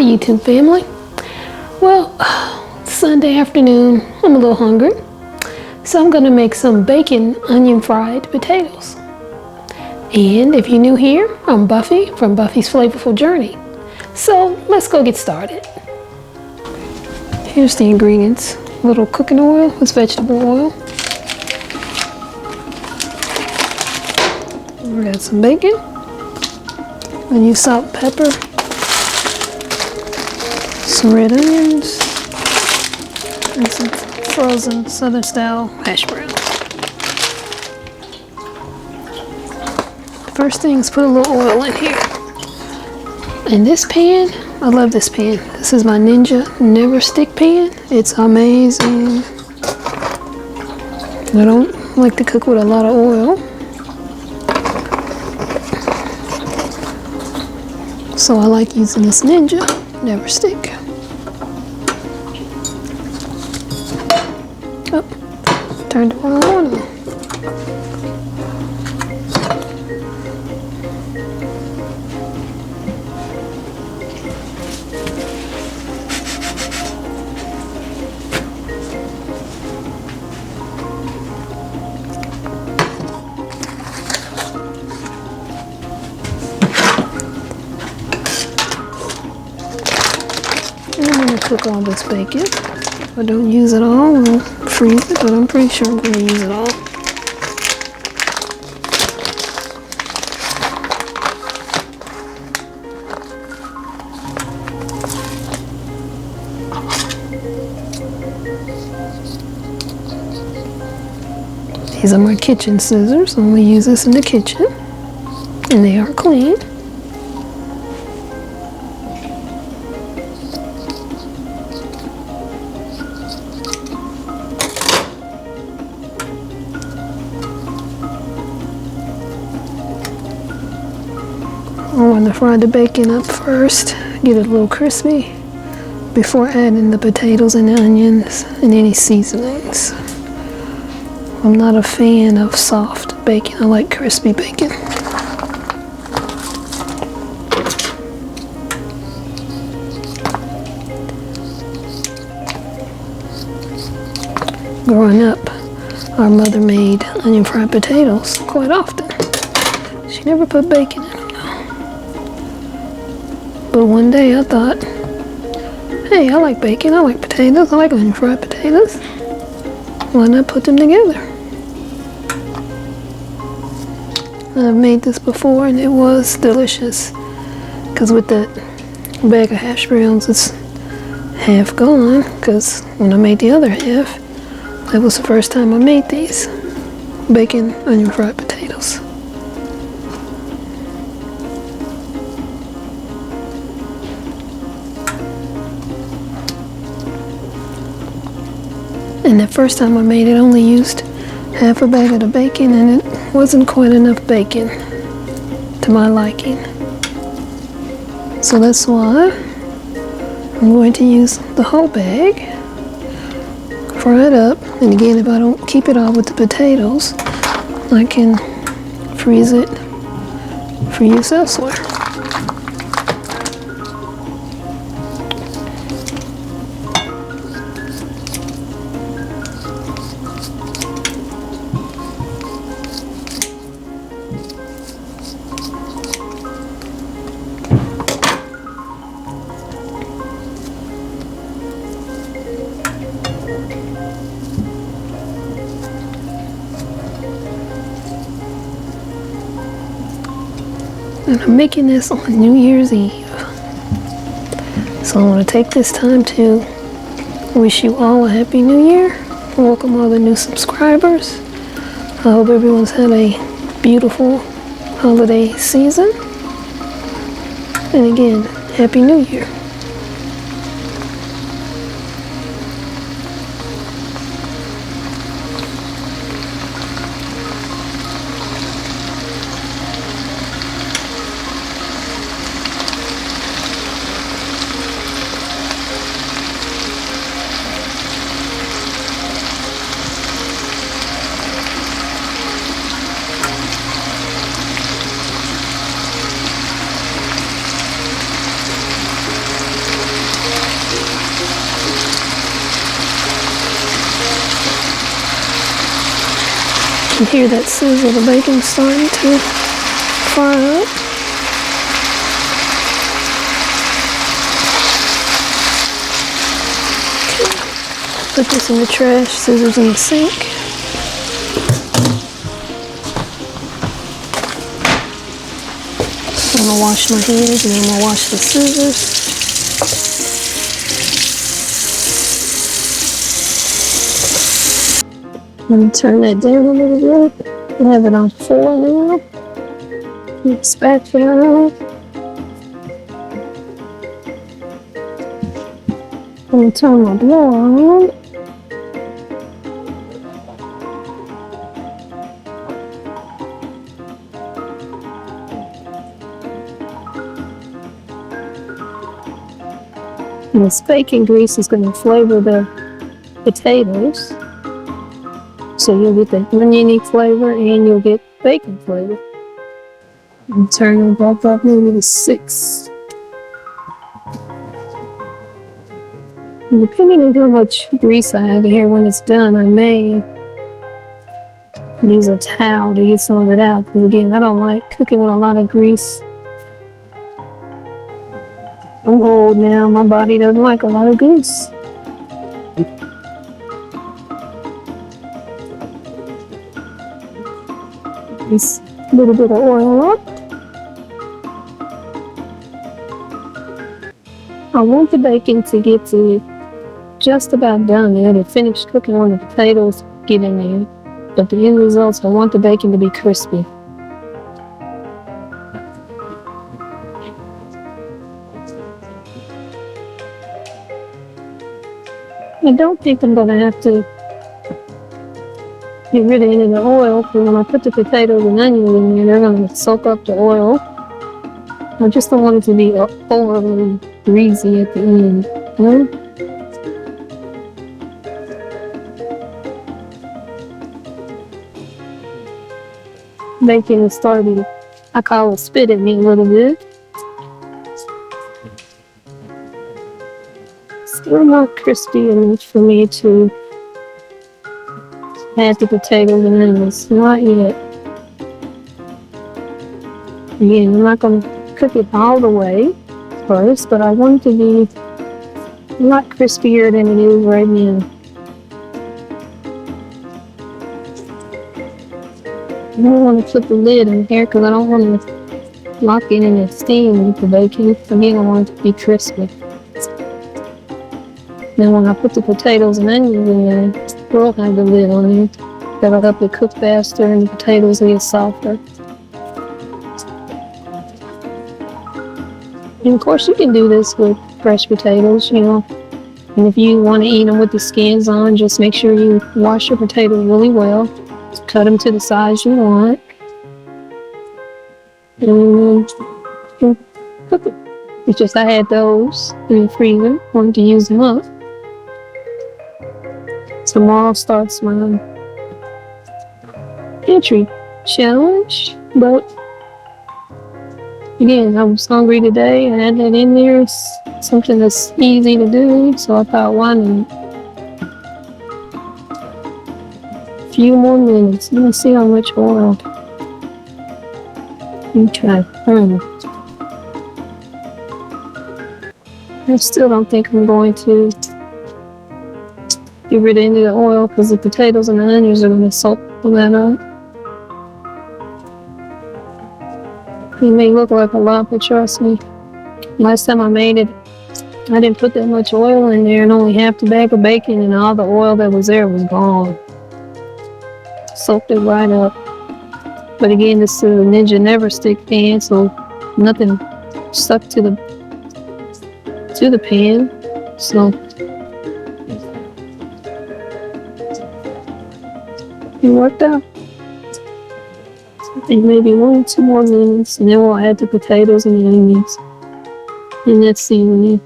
Hi YouTube family. Well, Sunday afternoon, I'm a little hungry, so I'm gonna make some bacon onion fried potatoes. And if you're new here, I'm Buffy from Buffy's Flavorful Journey. So let's go get started. Here's the ingredients. A little cooking oil with vegetable oil. We got some bacon. Onion, salt, pepper. Some red onions. And some frozen southern style hash browns. First thing is put a little oil in here. In this pan, I love this pan. This is my Ninja Never Stick pan. It's amazing. I don't like to cook with a lot of oil, so I like using this Ninja Never Stick. Oh, turned it on. I'm going to cook all this bacon. If I don't use it all, I'll freeze it, but I'm pretty sure I'm going to use it all. These are my kitchen scissors. I'm going to use this in the kitchen, and they are clean. I want to fry the bacon up first, get it a little crispy before adding the potatoes and the onions and any seasonings. I'm not a fan of soft bacon. I like crispy bacon. Growing up, our mother made onion fried potatoes quite often. She never put bacon in them. But one day I thought, hey, I like bacon, I like potatoes, I like onion fried potatoes. Why not put them together? I've made this before and it was delicious. Because with that bag of hash browns, it's half gone. Because when I made the other half, that was the first time I made these bacon onion fried potatoes. And the first time I made it, I only used half a bag of the bacon, and it wasn't quite enough bacon to my liking. So that's why I'm going to use the whole bag, fry it up, and again, if I don't keep it all with the potatoes, I can freeze it for use elsewhere. And I'm making this on New Year's Eve. So I want to take this time to wish you all a Happy New Year. Welcome all the new subscribers. I hope everyone's had a beautiful holiday season. And again, Happy New Year. You hear that sizzle, the bacon's starting to fry up. Okay. Put this in the trash, scissors in the sink. I'm gonna wash my hands and then I'm gonna wash the scissors. Let me turn that down a little bit. I have it on 4 now. Get spatula. I'm gonna turn my blower on. And this bacon grease is going to flavor the potatoes. So you'll get the oniony flavor and you'll get bacon flavor. And turn them both up maybe to 6. And depending on how much grease I have here when it's done, I may use a towel to get some of it out. Because again, I don't like cooking with a lot of grease. I'm old now, my body doesn't like a lot of grease. Just a little bit of oil up. I want the bacon to get to just about done there to finish cooking when the potatoes get in there. But the end results, I want the bacon to be crispy. I don't think I'm going to have to get rid of any of the oil, because when I put the potatoes and onions in there, they're going to soak up the oil. I just don't want it to be overly greasy at the end, you know? Bacon is starting, I call it spit at me a little bit. Still not crispy enough for me to add the potatoes and onions. Not yet. Again, I'm not going to cook it all the way first, but I want it to be a lot crispier than it is right now. I don't want to put the lid in here because I don't want to lock it in the steam with the bacon. Again, I want it to be crispy. Then when I put the potatoes and onions in there, we'll have the lid on there. That'll help it cook faster and the potatoes will get softer. And of course you can do this with fresh potatoes, you know. And if you want to eat them with the skins on, just make sure you wash your potatoes really well. Cut them to the size you want. And cook them. It's just I had those in the freezer, wanted to use them up. Tomorrow starts my pantry challenge, but again, I was hungry today. I had that in there. It's something that's easy to do, so I thought, why not? A few more minutes. Let me see how much oil. Let me try. I still don't think I'm going to get rid of any of the oil because the potatoes and the onions are going to soak that up. It may look like a lot, but trust me, last time I made it, I didn't put that much oil in there and only half the bag of bacon, and all the oil that was there was gone. Soaked it right up. But again, this is a Ninja Never Stick pan, so nothing stuck to the pan. So it worked out. I think maybe 1 or 2 more minutes, and then we'll add the potatoes and the onions. And that's seasoning.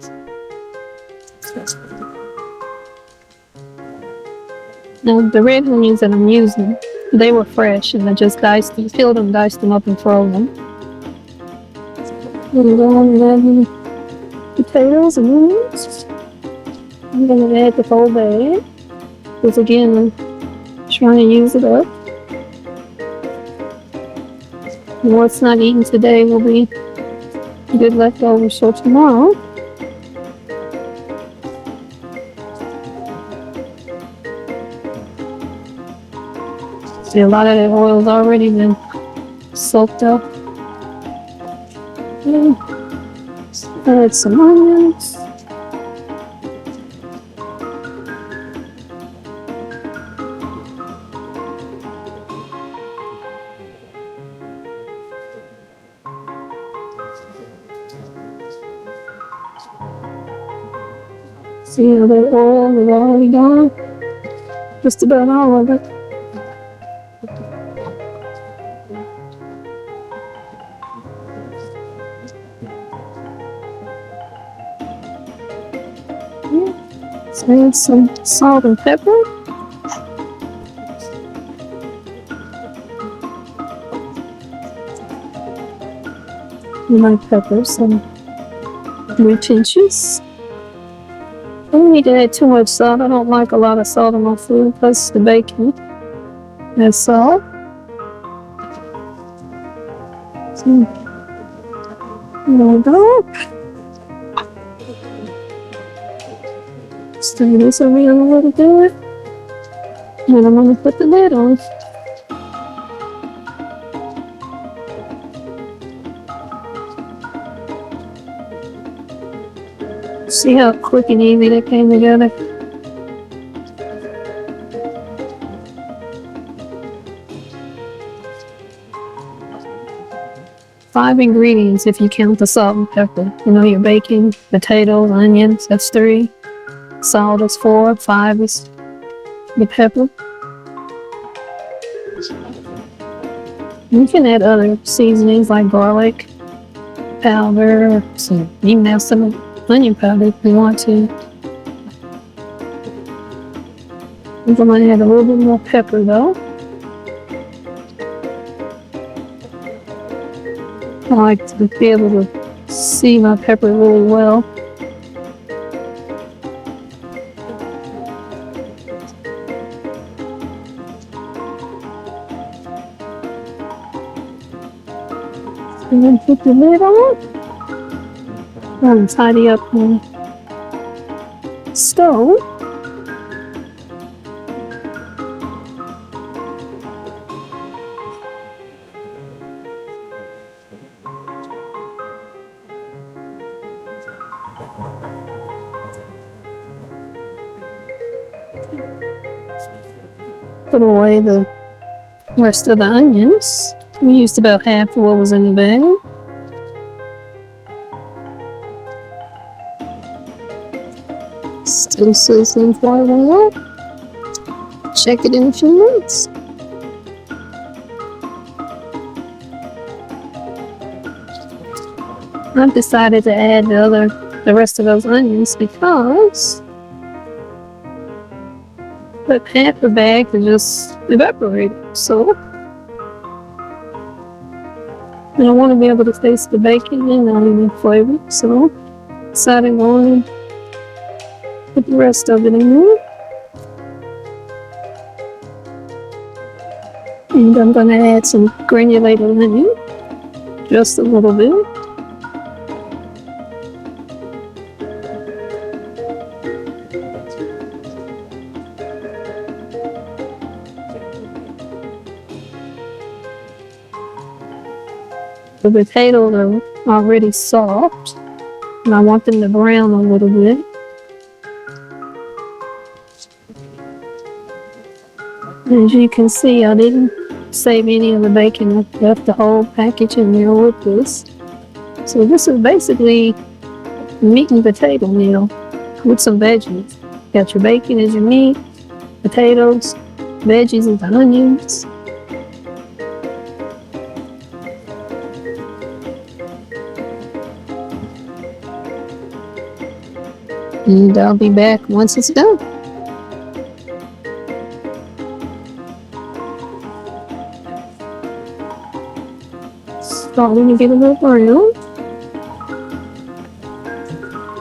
Now the red onions that I'm using, they were fresh, and I just peeled them, diced them up, and froze them. I'm going to add the potatoes and onions. I'm going to add the whole bag, because again, I'm trying to use it up. What's not eaten today will be good leftovers for tomorrow. See, a lot of that oil's already been soaked up. Add some onions. See how that oil is already gone? Just about all of it. Let's add some salt and pepper. My pepper, some 3 pinches. I don't need to add too much salt. I don't like a lot of salt in my food, plus the bacon has salt. So, there we go. Stir this around a little bit. And I'm going to put the lid on. See how quick and easy that came together? Five ingredients if you count the salt and pepper. You know, your bacon, potatoes, onions, that's 3. Salt is 4, 5 is the pepper. You can add other seasonings like garlic powder, some, you can have some onion powder if you want to. I'm going to add a little bit more pepper though. I like to be able to see my pepper really well. And then put the lid on. And tidy up my stove. Put away the rest of the onions. We used about half of what was in the bag. Still sizzling for a while. Check it in a few minutes. I've decided to add the rest of those onions because but half the bag is just evaporated. So and I want to be able to taste the bacon and onion flavor. So decided on put the rest of it in there. And I'm going to add some granulated onion, just a little bit. The potatoes are already soft, and I want them to brown a little bit. As you can see, I didn't save any of the bacon. I left the whole package in there with this. So this is basically meat and potato meal with some veggies. Got your bacon as your meat, potatoes, veggies and the onions. And I'll be back once it's done. Starting to get a little brown.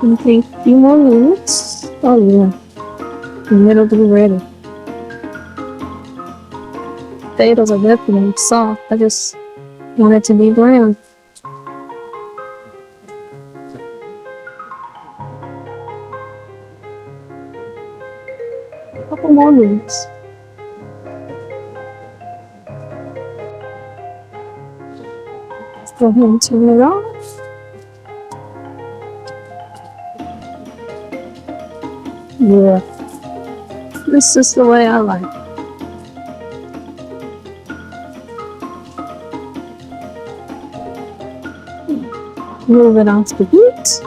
And take a few more minutes. Oh yeah, and it'll be ready. Potatoes are definitely soft. I just Want it to be brown. A couple more minutes. Let's go ahead and turn it off. Yeah, this is the way I like it. Move it off the heat.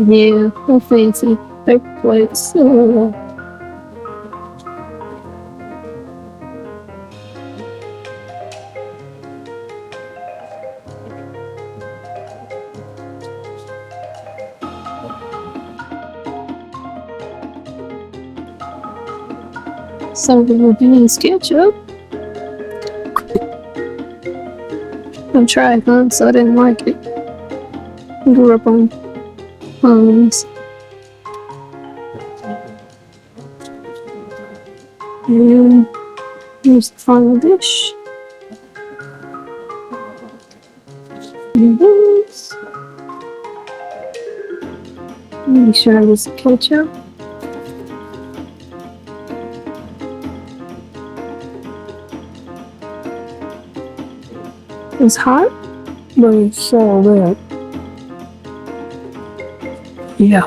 Yeah, so fancy. Paper plates. So we will use ketchup. I tried once, so I didn't like it. I grew up on Heinz. And here's the final dish. And this. Make sure I use the ketchup. It's hot, but it's so good. Yeah.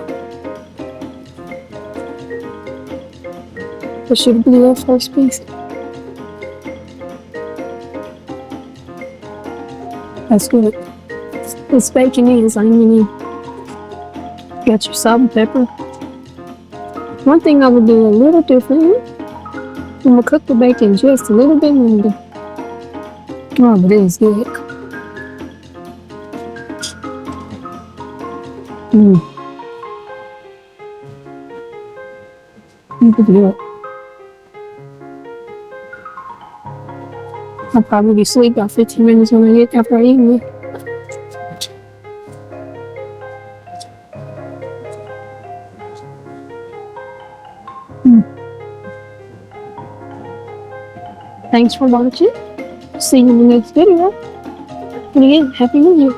It should be the first piece. That's good. It's bacon is, I mean, got your salt and pepper. One thing I would do a little differently, I'm gonna cook the bacon just a little bit longer. Oh, but it is good. You can do it. I'll probably be asleep about 15 minutes when I get after I eat it. Thanks for watching. See you in the next video. And again, Happy New Year.